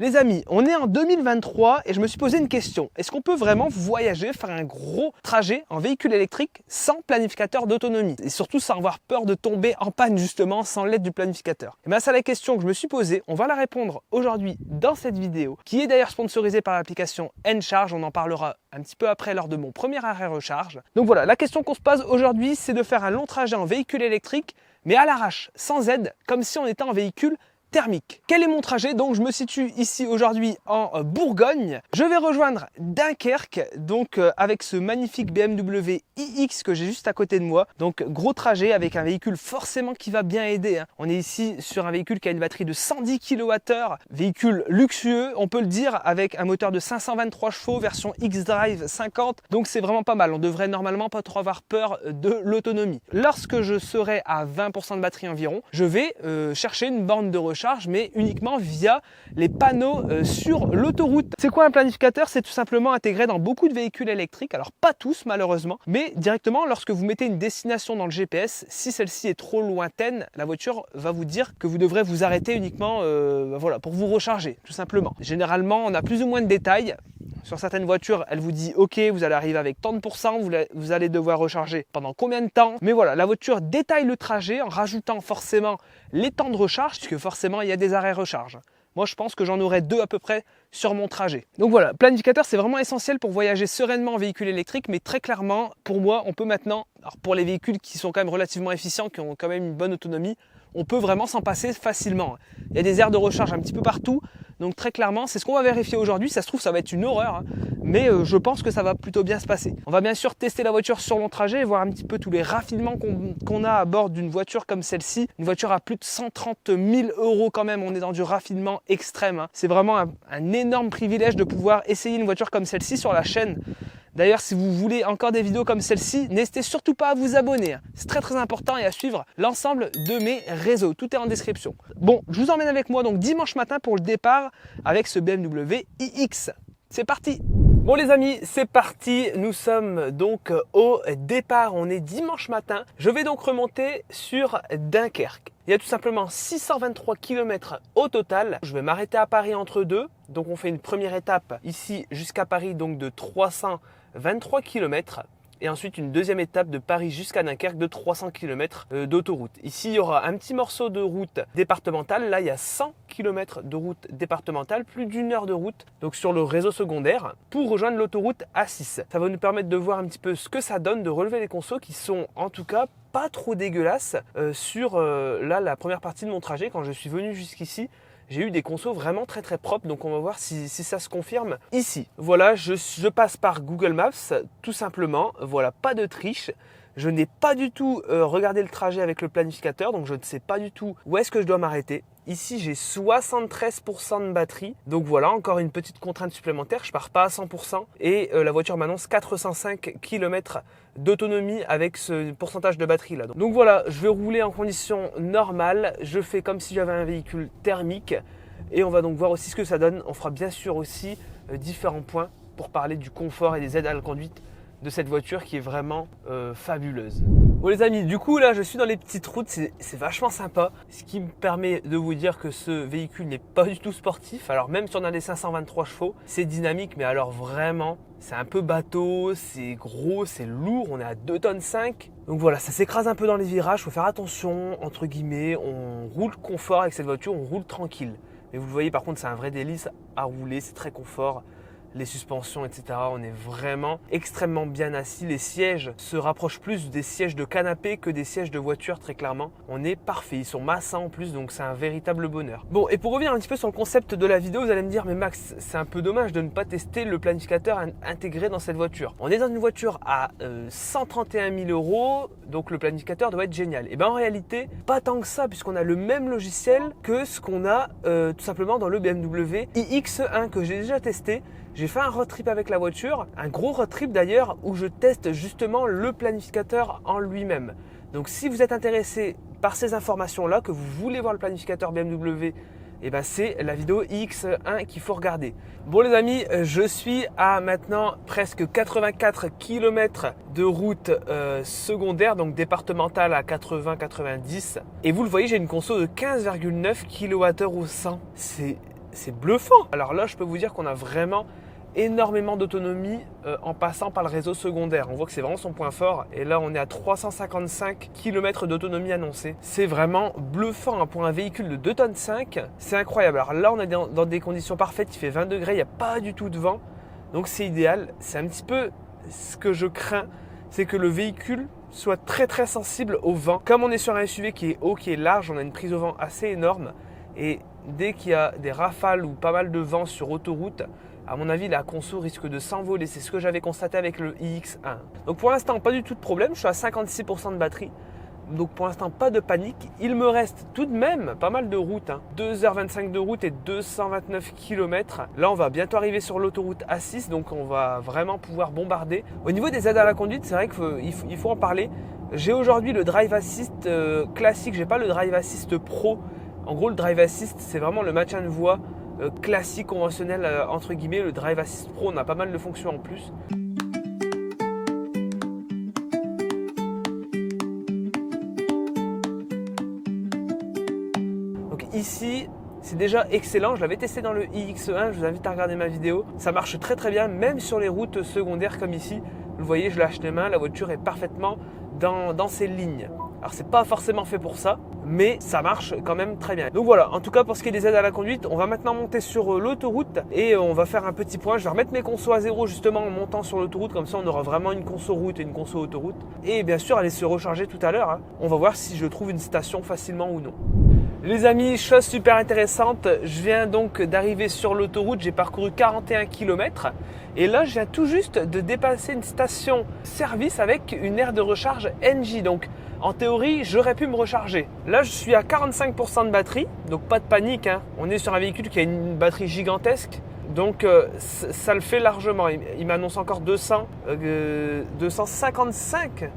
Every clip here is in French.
Les amis, on est en 2023 et je me suis posé une question. Est-ce qu'on peut vraiment voyager, faire un gros trajet en véhicule électrique sans planificateur d'autonomie? Et surtout sans avoir peur de tomber en panne justement sans l'aide du planificateur. Et bien c'est la question que je me suis posée. On va la répondre aujourd'hui dans cette vidéo qui est d'ailleurs sponsorisée par l'application N-Charge. On en parlera un petit peu après lors de mon premier arrêt recharge. Donc voilà, la question qu'on se pose aujourd'hui, c'est de faire un long trajet en véhicule électrique mais à l'arrache, sans aide, comme si on était en véhicule thermique. Quel est mon trajet? Donc je me situe ici aujourd'hui en Bourgogne. Je vais rejoindre Dunkerque, donc avec ce magnifique BMW iX que j'ai juste à côté de moi. Donc gros trajet avec un véhicule forcément qui va bien aider, hein. On est ici sur un véhicule qui a une batterie de 110 kWh, véhicule luxueux, on peut le dire, avec un moteur de 523 chevaux, version X-Drive 50. Donc c'est vraiment pas mal. On devrait normalement pas trop avoir peur de l'autonomie. Lorsque je serai à 20% de batterie environ, je vais chercher une borne de recharge, mais uniquement via les panneaux sur l'autoroute. C'est quoi un planificateur? C'est tout simplement intégré dans beaucoup de véhicules électriques, alors pas tous malheureusement, mais directement lorsque vous mettez une destination dans le GPS, si celle-ci est trop lointaine, la voiture va vous dire que vous devrez vous arrêter uniquement voilà, pour vous recharger, tout simplement. Généralement, on a plus ou moins de détails. Sur certaines voitures, elle vous dit ok, vous allez arriver avec tant de pourcents, vous allez devoir recharger pendant combien de temps. Mais voilà, la voiture détaille le trajet en rajoutant forcément les temps de recharge, puisque forcément il y a des arrêts recharge. Moi je pense que j'en aurai 2 à peu près sur mon trajet. Donc voilà, planificateur c'est vraiment essentiel pour voyager sereinement en véhicule électrique, mais très clairement, pour moi, on peut maintenant, alors pour les véhicules qui sont quand même relativement efficients, qui ont quand même une bonne autonomie, on peut vraiment s'en passer facilement. Il y a des aires de recharge un petit peu partout, donc très clairement, c'est ce qu'on va vérifier aujourd'hui. Ça se trouve, ça va être une horreur, hein, mais je pense que ça va plutôt bien se passer. On va bien sûr tester la voiture sur long trajet et voir un petit peu tous les raffinements qu'on a à bord d'une voiture comme celle-ci. Une voiture à plus de 130 000 € quand même, on est dans du raffinement extrême, hein. C'est vraiment un énorme privilège de pouvoir essayer une voiture comme celle-ci sur la chaîne. D'ailleurs, si vous voulez encore des vidéos comme celle-ci, n'hésitez surtout pas à vous abonner. C'est très très important et à suivre l'ensemble de mes réseaux. Tout est en description. Bon, je vous emmène avec moi donc dimanche matin pour le départ avec ce BMW iX. C'est parti! Bon les amis, c'est parti. Nous sommes donc au départ. On est dimanche matin. Je vais donc remonter sur Dunkerque. Il y a tout simplement 623 km au total. Je vais m'arrêter à Paris entre deux. Donc on fait une première étape ici jusqu'à Paris donc de 323 km. Et ensuite une deuxième étape de Paris jusqu'à Dunkerque de 300 km d'autoroute. Ici, il y aura un petit morceau de route départementale. Là, il y a 100 km de route départementale, plus d'1 heure de route donc sur le réseau secondaire pour rejoindre l'autoroute A6. Ça va nous permettre de voir un petit peu ce que ça donne, de relever les consos qui sont en tout cas pas trop dégueulasses sur là, la première partie de mon trajet. Quand je suis venu jusqu'ici, j'ai eu des consos vraiment très très propres, donc on va voir si ça se confirme ici. Voilà, je passe par Google Maps tout simplement, voilà, pas de triche. Je n'ai pas du tout regardé le trajet avec le planificateur, donc je ne sais pas du tout où est-ce que je dois m'arrêter. Ici, j'ai 73% de batterie, donc voilà, encore une petite contrainte supplémentaire, je pars pas à 100% et la voiture m'annonce 405 km d'autonomie avec ce pourcentage de batterie là. Donc voilà, je vais rouler en conditions normales, je fais comme si j'avais un véhicule thermique et on va donc voir aussi ce que ça donne. On fera bien sûr aussi différents points pour parler du confort et des aides à la conduite de cette voiture qui est vraiment fabuleuse. Bon les amis, du coup là je suis dans les petites routes, c'est vachement sympa, ce qui me permet de vous dire que ce véhicule n'est pas du tout sportif. Alors même si on a des 523 chevaux, c'est dynamique, mais alors vraiment c'est un peu bateau, c'est gros, c'est lourd, on est à 2,5 tonnes. Donc voilà, ça s'écrase un peu dans les virages, faut faire attention, entre guillemets, on roule confort avec cette voiture, on roule tranquille. Mais vous le voyez par contre, c'est un vrai délice à rouler, c'est très confort. Les suspensions, etc. On est vraiment extrêmement bien assis. Les sièges se rapprochent plus des sièges de canapé que des sièges de voiture, très clairement. On est parfait. Ils sont massants en plus, donc c'est un véritable bonheur. Bon, et pour revenir un petit peu sur le concept de la vidéo, vous allez me dire, mais Max, c'est un peu dommage de ne pas tester le planificateur intégré dans cette voiture. On est dans une voiture à 131 000 €, donc le planificateur doit être génial. Et bien en réalité, pas tant que ça, puisqu'on a le même logiciel que ce qu'on a tout simplement dans le BMW iX1 que j'ai déjà testé. J'ai fait un road trip avec la voiture, un gros road trip d'ailleurs où je teste justement le planificateur en lui-même. Donc si vous êtes intéressé par ces informations-là, que vous voulez voir le planificateur BMW, eh ben c'est la vidéo iX1 qu'il faut regarder. Bon les amis, je suis à maintenant presque 84 km de route secondaire, donc départementale à 80-90. Et vous le voyez, j'ai une conso de 15,9 kWh au 100. C'est c'est bluffant. Alors là, je peux vous dire qu'on a vraiment énormément d'autonomie en passant par le réseau secondaire. On voit que c'est vraiment son point fort. Et là, on est à 355 km d'autonomie annoncée. C'est vraiment bluffant, hein. Pour un véhicule de 2,5 tonnes, c'est incroyable. Alors là, on est dans des conditions parfaites. Il fait 20 degrés, il n'y a pas du tout de vent. Donc c'est idéal. C'est un petit peu ce que je crains, c'est que le véhicule soit très très sensible au vent. Comme on est sur un SUV qui est haut, qui est large, on a une prise au vent assez énorme. Et dès qu'il y a des rafales ou pas mal de vent sur autoroute, à mon avis, la conso risque de s'envoler. C'est ce que j'avais constaté avec le iX1. Donc pour l'instant, pas du tout de problème. Je suis à 56% de batterie. Donc pour l'instant, pas de panique. Il me reste tout de même pas mal de routes. 2h25 de route et 229 km. Là, on va bientôt arriver sur l'autoroute A6. Donc on va vraiment pouvoir bombarder. Au niveau des aides à la conduite, c'est vrai qu'il faut en parler. J'ai aujourd'hui le Drive Assist classique. J'ai pas le Drive Assist Pro. En gros, le Drive Assist, c'est vraiment le maintien de voie classique, conventionnel, entre guillemets. Le Drive Assist Pro, on a pas mal de fonctions en plus. Donc ici, c'est déjà excellent. Je l'avais testé dans le iX1, je vous invite à regarder ma vidéo. Ça marche très très bien, même sur les routes secondaires comme ici. Vous voyez, je lâche les mains, la voiture est parfaitement dans ses lignes. Alors c'est pas forcément fait pour ça, mais ça marche quand même très bien. Donc voilà, en tout cas pour ce qui est des aides à la conduite, on va maintenant monter sur l'autoroute et on va faire un petit point. Je vais remettre mes consos à zéro justement en montant sur l'autoroute, comme ça on aura vraiment une conso route et une conso autoroute. Et bien sûr aller se recharger tout à l'heure. On va voir si je trouve une station facilement ou non. Les amis, chose super intéressante, je viens donc d'arriver sur l'autoroute, j'ai parcouru 41 km et là je viens tout juste de dépasser une station service avec une aire de recharge Engie. Donc en théorie, j'aurais pu me recharger. Là je suis à 45% de batterie, donc pas de panique, hein. On est sur un véhicule qui a une batterie gigantesque. Donc ça le fait largement. Il m'annonce encore 255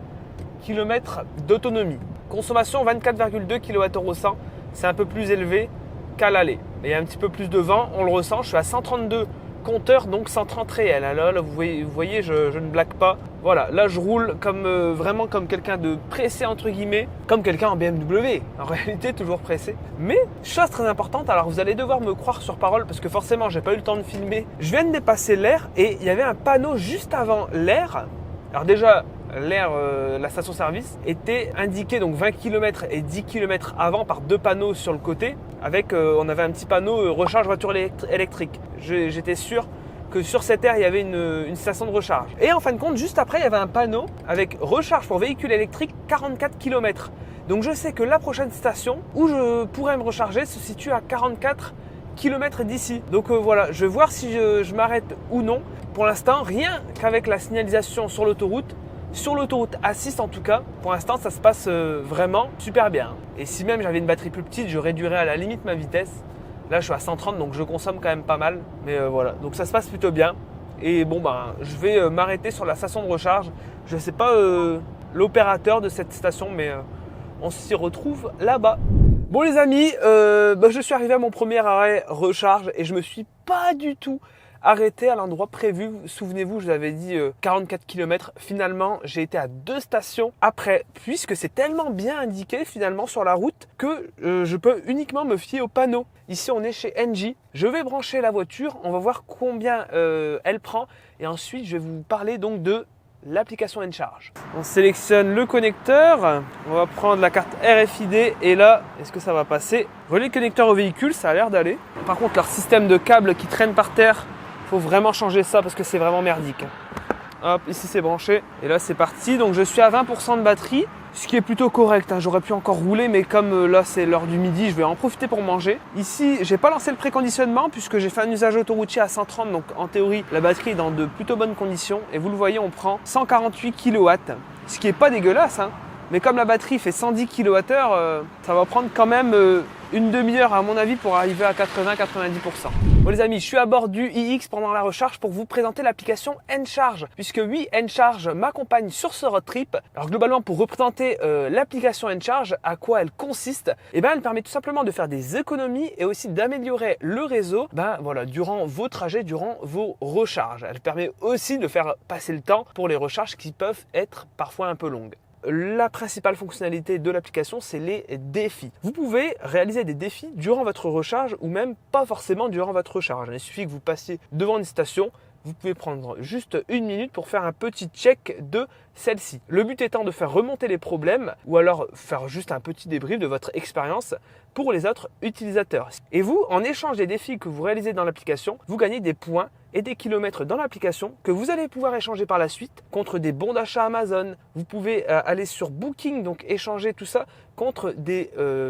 km d'autonomie. Consommation 24,2 kWh au 100. C'est un peu plus élevé qu'à l'aller. Il y a un petit peu plus de vent, on le ressent. Je suis à 132 compteurs, donc 130 réels. Là, vous voyez, je ne blague pas. Voilà, là je roule vraiment comme quelqu'un de pressé entre guillemets, comme quelqu'un en BMW. En réalité, toujours pressé. Mais chose très importante, alors vous allez devoir me croire sur parole parce que forcément, j'ai pas eu le temps de filmer. Je viens de dépasser l'aire et il y avait un panneau juste avant l'aire. Alors déjà, l'aire, la station-service était indiquée donc 20 km et 10 km avant par deux panneaux sur le côté. Avec, on avait un petit panneau recharge voiture électrique. J'étais sûr que sur cette aire, il y avait une station de recharge. Et en fin de compte, juste après, il y avait un panneau avec recharge pour véhicule électrique 44 km. Donc je sais que la prochaine station où je pourrais me recharger se situe à 44 km d'ici. Donc voilà, je vais voir si je m'arrête ou non. Pour l'instant, rien qu'avec la signalisation sur l'autoroute A6 en tout cas, pour l'instant ça se passe vraiment super bien. Et si même j'avais une batterie plus petite, je réduirais à la limite ma vitesse. Là je suis à 130 donc je consomme quand même pas mal. Mais voilà, donc ça se passe plutôt bien. Et bon je vais m'arrêter sur la station de recharge. Je ne sais pas l'opérateur de cette station, mais on s'y retrouve là-bas. Bon les amis, je suis arrivé à mon premier arrêt recharge et je me suis pas du tout arrêté à l'endroit prévu. Souvenez-vous, je vous avais dit 44 km. Finalement, j'ai été à 2 stations après, puisque c'est tellement bien indiqué finalement sur la route que je peux uniquement me fier au panneau. Ici, on est chez Engie. Je vais brancher la voiture, on va voir combien elle prend et ensuite, je vais vous parler donc de l'application Encharge. On sélectionne le connecteur, on va prendre la carte RFID et là, est-ce que ça va passer? Relais connecteur au véhicule, ça a l'air d'aller. Par contre, leur système de câbles qui traîne par terre, faut vraiment changer ça parce que c'est vraiment merdique. Hop, ici c'est branché et là c'est parti. Donc je suis à 20% de batterie, ce qui est plutôt correct. J'aurais pu encore rouler, mais comme là c'est l'heure du midi, je vais en profiter pour manger. Ici, j'ai pas lancé le préconditionnement puisque j'ai fait un usage autoroutier à 130. Donc en théorie, la batterie est dans de plutôt bonnes conditions. Et vous le voyez, on prend 148 kW, ce qui est pas dégueulasse. Mais comme la batterie fait 110 kWh, ça va prendre quand même une demi-heure à mon avis pour arriver à 80-90%. Bon les amis, je suis à bord du iX pendant la recharge pour vous présenter l'application Encharge. Puisque oui, Encharge m'accompagne sur ce road trip. Alors globalement, pour représenter l'application Encharge, à quoi elle consiste, elle permet tout simplement de faire des économies et aussi d'améliorer le réseau durant vos trajets, durant vos recharges. Elle permet aussi de faire passer le temps pour les recharges qui peuvent être parfois un peu longues. la principale fonctionnalité de l'application, c'est les défis. Vous pouvez réaliser des défis durant votre recharge ou même pas forcément durant votre recharge. Il suffit que vous passiez devant une station, vous pouvez prendre juste 1 minute pour faire un petit check de celle-ci. Le but étant de faire remonter les problèmes ou alors faire juste un petit débrief de votre expérience pour les autres utilisateurs. Et vous, en échange des défis que vous réalisez dans l'application, vous gagnez des points et des kilomètres dans l'application que vous allez pouvoir échanger par la suite contre des bons d'achat Amazon. Vous pouvez aller sur Booking, donc échanger tout ça contre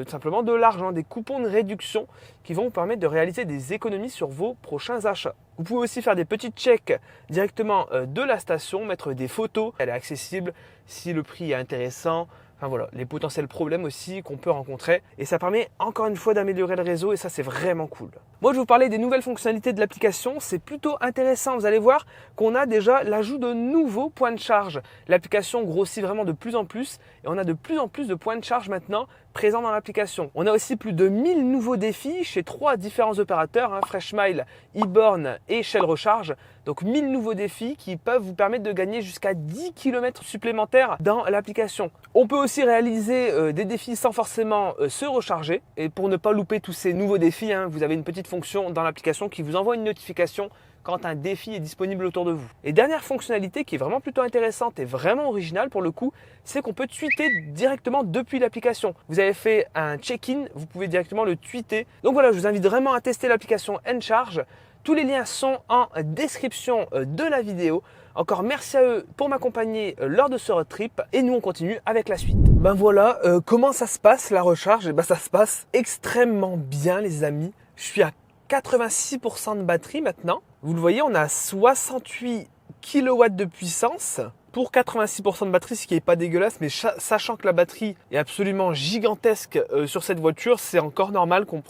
simplement de l'argent, des coupons de réduction qui vont vous permettre de réaliser des économies sur vos prochains achats. Vous pouvez aussi faire des petits checks directement de la station, mettre des photos, elle est accessible si le prix est intéressant. Enfin voilà, les potentiels problèmes aussi qu'on peut rencontrer. Et ça permet encore une fois d'améliorer le réseau et ça c'est vraiment cool. Moi je vais vous parler des nouvelles fonctionnalités de l'application. C'est plutôt intéressant. Vous allez voir qu'on a déjà l'ajout de nouveaux points de charge. L'application grossit vraiment de plus en plus et on a de plus en plus de points de charge maintenant présents dans l'application. On a aussi plus de 1000 nouveaux défis chez 3 différents opérateurs, Freshmile, eBorn et Shell Recharge. Donc 1000 nouveaux défis qui peuvent vous permettre de gagner jusqu'à 10 km supplémentaires dans l'application. On peut aussi réaliser des défis sans forcément se recharger. Et pour ne pas louper tous ces nouveaux défis, vous avez une petite fonction dans l'application qui vous envoie une notification quand un défi est disponible autour de vous. Et dernière fonctionnalité qui est vraiment plutôt intéressante et vraiment originale pour le coup, c'est qu'on peut tweeter directement depuis l'application. Vous avez fait un check-in, vous pouvez directement le tweeter. Donc voilà, je vous invite vraiment à tester l'application Encharge. Tous les liens sont en description de la vidéo. Encore merci à eux pour m'accompagner lors de ce road trip et nous on continue avec la suite. Ben voilà, comment ça se passe la recharge? Ça se passe extrêmement bien les amis. Je suis à 86% de batterie maintenant. Vous le voyez, on a 68 kW de puissance pour 86% de batterie, ce qui n'est pas dégueulasse, mais sachant que la batterie est absolument gigantesque sur cette voiture, c'est encore normal qu'on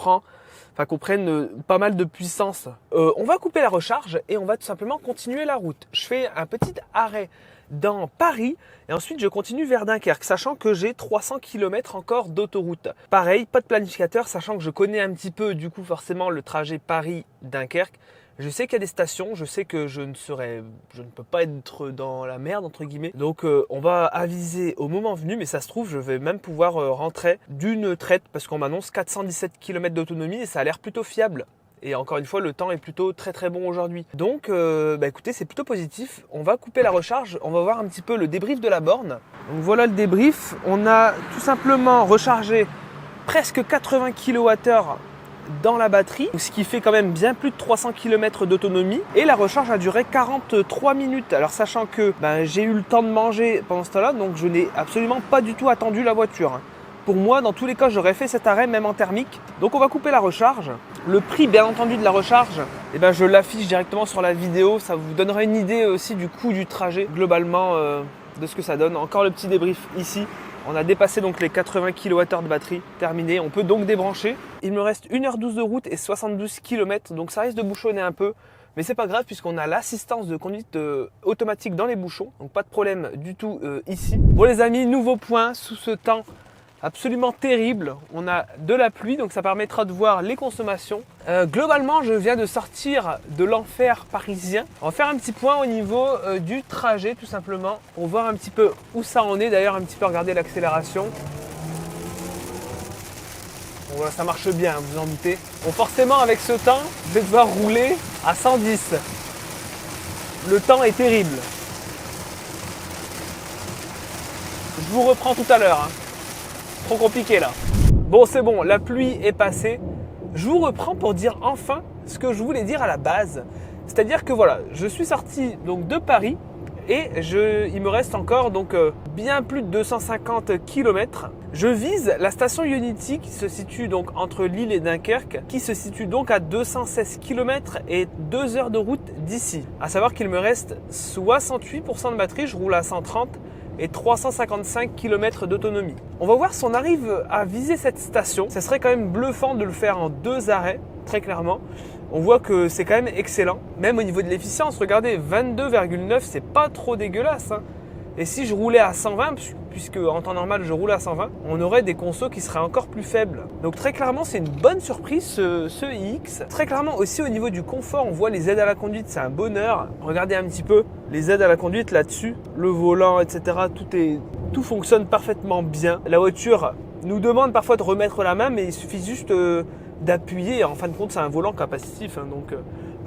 prenne pas mal de puissance. On va couper la recharge et on va tout simplement continuer la route. Je fais un petit arrêt dans Paris et ensuite je continue vers Dunkerque, sachant que j'ai 300 km encore d'autoroute. Pareil, pas de planificateur, sachant que je connais un petit peu du coup forcément le trajet Paris-Dunkerque. Je sais qu'il y a des stations, je sais que je ne peux pas être dans la merde entre guillemets. Donc on va aviser au moment venu, mais ça se trouve je vais même pouvoir rentrer d'une traite parce qu'on m'annonce 417 km d'autonomie et ça a l'air plutôt fiable. Et encore une fois, le temps est plutôt très très bon aujourd'hui. Donc écoutez, c'est plutôt positif. On va couper la recharge, on va voir un petit peu le débrief de la borne. Donc voilà le débrief. On a tout simplement rechargé presque 80 kWh dans la batterie, ce qui fait quand même bien plus de 300 km d'autonomie. Et la recharge a duré 43 minutes. Alors sachant que j'ai eu le temps de manger pendant ce temps-là, donc je n'ai absolument pas du tout attendu la voiture. Pour moi, dans tous les cas, j'aurais fait cet arrêt même en thermique. Donc on va couper la recharge. Le prix, bien entendu, de la recharge, je l'affiche directement sur la vidéo. Ça vous donnera une idée aussi du coût du trajet, globalement, de ce que ça donne. Encore le petit débrief ici. On a dépassé donc les 80 kWh de batterie, terminé. On peut donc débrancher. Il me reste 1h12 de route et 72 km, donc ça risque de bouchonner un peu. Mais c'est pas grave puisqu'on a l'assistance de conduite automatique dans les bouchons, donc pas de problème du tout ici. Bon les amis, nouveau point sous ce temps absolument terrible. On a de la pluie, donc ça permettra de voir les consommations. Globalement, je viens de sortir de l'enfer parisien. On va faire un petit point au niveau du trajet, tout simplement, pour voir un petit peu où ça en est. D'ailleurs, un petit peu regarder l'accélération. Bon, voilà, ça marche bien, vous en doutez. Bon, forcément, avec ce temps, je vais devoir rouler à 110. Le temps est terrible. Je vous reprends tout à l'heure. Trop compliqué là. Bon, c'est bon, la pluie est passée. Je vous reprends pour dire enfin ce que je voulais dire à la base. C'est-à-dire que voilà, je suis sorti donc de Paris et il me reste encore donc bien plus de 250 km. Je vise la station Unity qui se situe donc entre Lille et Dunkerque, qui se situe donc à 216 km et 2 heures de route d'ici. À savoir qu'il me reste 68% de batterie, je roule à 130 et 355 km d'autonomie. On va voir si on arrive à viser cette station. Ça serait quand même bluffant de le faire en 2 arrêts, très clairement. On voit que c'est quand même excellent. Même au niveau de l'efficience, regardez, 22,9, c'est pas trop dégueulasse. Et si je roulais à 120, puisque en temps normal je roule à 120, on aurait des consos qui seraient encore plus faibles. Donc très clairement c'est une bonne surprise ce iX. Très clairement aussi au niveau du confort, on voit les aides à la conduite, c'est un bonheur. Regardez un petit peu les aides à la conduite là-dessus, le volant, etc. Tout fonctionne parfaitement bien. La voiture nous demande parfois de remettre la main, mais il suffit juste d'appuyer. En fin de compte c'est un volant capacitif, hein, donc...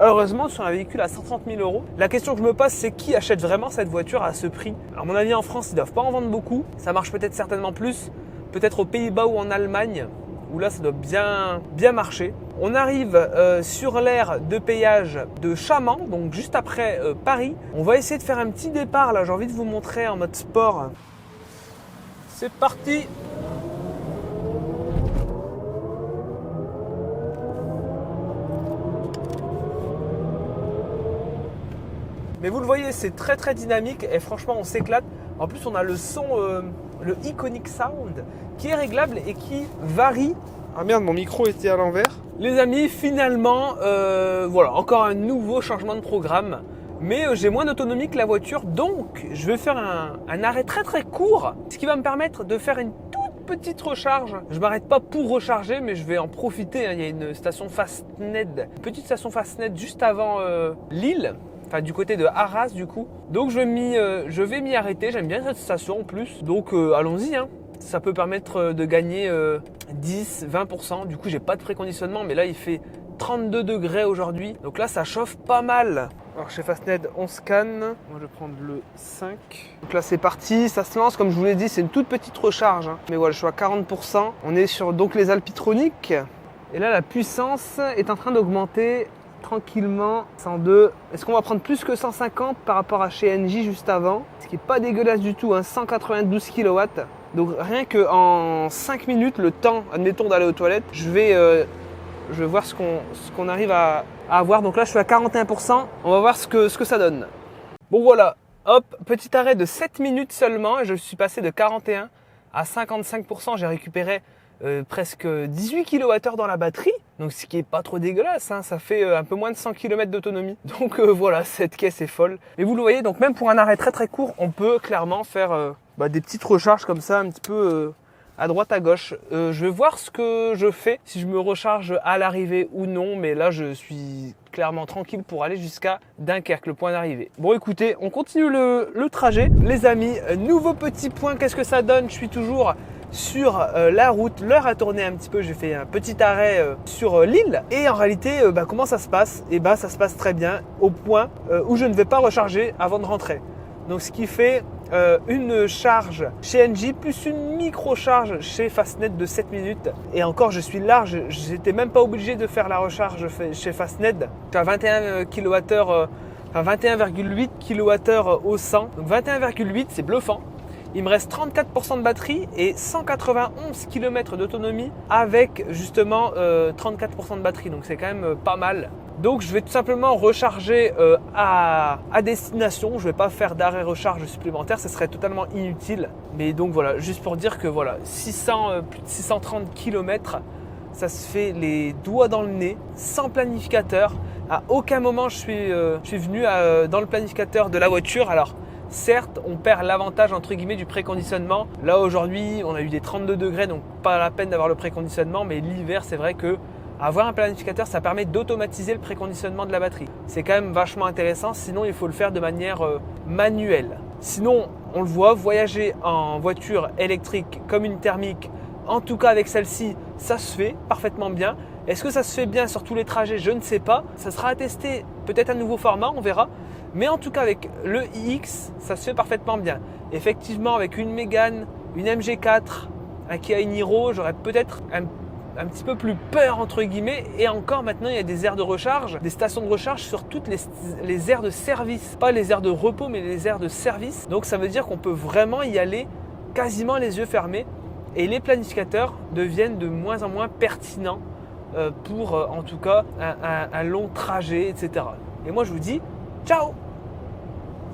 Heureusement, sur un véhicule à 130 000 €, la question que je me pose, c'est qui achète vraiment cette voiture à ce prix? À mon avis, en France, ils ne doivent pas en vendre beaucoup. Ça marche peut-être certainement plus, peut-être aux Pays-Bas ou en Allemagne, où là, ça doit bien marcher. On arrive sur l'aire de péage de Chaman, donc juste après Paris. On va essayer de faire un petit départ, là, j'ai envie de vous montrer en mode sport. C'est parti! Mais vous le voyez, c'est très très dynamique et franchement on s'éclate. En plus on a le son, le Iconic Sound qui est réglable et qui varie. Ah merde, mon micro était à l'envers. Les amis, finalement, voilà, encore un nouveau changement de programme. Mais j'ai moins d'autonomie que la voiture, donc je vais faire un arrêt très très court. Ce qui va me permettre de faire une toute petite recharge. Je ne m'arrête pas pour recharger, mais je vais en profiter, hein. Il y a une station Fastned, une petite station Fastned juste avant Lille. Enfin du côté de Arras du coup. Donc je vais m'y arrêter, j'aime bien cette station en plus. Donc allons-y, hein. Ça peut permettre de gagner 10-20%. Du coup j'ai pas de préconditionnement, mais là il fait 32 degrés aujourd'hui. Donc là ça chauffe pas mal. Alors chez Fastned on scanne. Moi je vais prendre le 5. Donc là c'est parti, ça se lance. Comme je vous l'ai dit, c'est une toute petite recharge, hein. Mais voilà, je suis à 40%. On est sur donc les Alpitronic. Et là la puissance est en train d'augmenter tranquillement. 102. Est-ce qu'on va prendre plus que 150 par rapport à chez NJ juste avant? Ce qui n'est pas dégueulasse du tout, hein, 192 kW. Donc rien qu'en 5 minutes, le temps, admettons, d'aller aux toilettes, je vais voir ce qu'on arrive à avoir. Donc là je suis à 41%. On va voir ce que ça donne. Bon voilà, hop, petit arrêt de 7 minutes seulement et je suis passé de 41 à 55%. J'ai récupéré presque 18 kWh dans la batterie, donc ce qui est pas trop dégueulasse, hein. Ça fait un peu moins de 100 km d'autonomie. Donc voilà, cette caisse est folle. Et vous le voyez, donc même pour un arrêt très très court, on peut clairement faire des petites recharges comme ça, un petit peu à droite à gauche. Je vais voir ce que je fais, si je me recharge à l'arrivée ou non, mais là je suis clairement tranquille pour aller jusqu'à Dunkerque, le point d'arrivée. Bon écoutez, on continue le trajet. Les amis, nouveau petit point, qu'est-ce que ça donne? Je suis toujours sur la route, l'heure a tourné un petit peu, j'ai fait un petit arrêt sur Lille et en réalité comment ça se passe? Et ça se passe très bien au point où je ne vais pas recharger avant de rentrer. Donc ce qui fait une charge chez NJ plus une micro-charge chez Fastned de 7 minutes. Et encore je suis large, j'étais même pas obligé de faire la recharge chez Fastned. Je suis à 21 kWh, enfin 21,8 kWh au 100. Donc 21,8 c'est bluffant. Il me reste 34% de batterie et 191 km d'autonomie avec justement 34% de batterie. Donc c'est quand même pas mal. Donc je vais tout simplement recharger à destination. Je ne vais pas faire d'arrêt recharge supplémentaire, ce serait totalement inutile. Mais donc voilà, juste pour dire que voilà, plus de 630 km, ça se fait les doigts dans le nez, sans planificateur. À aucun moment je suis venu dans le planificateur de la voiture. Alors certes, on perd l'avantage entre guillemets du préconditionnement. Là aujourd'hui, on a eu des 32 degrés, donc pas la peine d'avoir le préconditionnement. Mais l'hiver, c'est vrai que avoir un planificateur, ça permet d'automatiser le préconditionnement de la batterie. C'est quand même vachement intéressant, sinon il faut le faire de manière manuelle. Sinon, on le voit, voyager en voiture électrique comme une thermique, en tout cas avec celle-ci, ça se fait parfaitement bien. Est-ce que ça se fait bien sur tous les trajets? Je ne sais pas. Ça sera à tester, peut-être un nouveau format, on verra. Mais en tout cas avec le iX, ça se fait parfaitement bien. Effectivement, avec une Mégane, une MG4, un Kia Niro, j'aurais peut-être un petit peu plus peur entre guillemets. Et encore maintenant, il y a des aires de recharge, des stations de recharge sur toutes les aires de service. Pas les aires de repos, mais les aires de service. Donc ça veut dire qu'on peut vraiment y aller quasiment les yeux fermés. Et les planificateurs deviennent de moins en moins pertinents pour en tout cas un long trajet, etc. Et moi je vous dis ciao!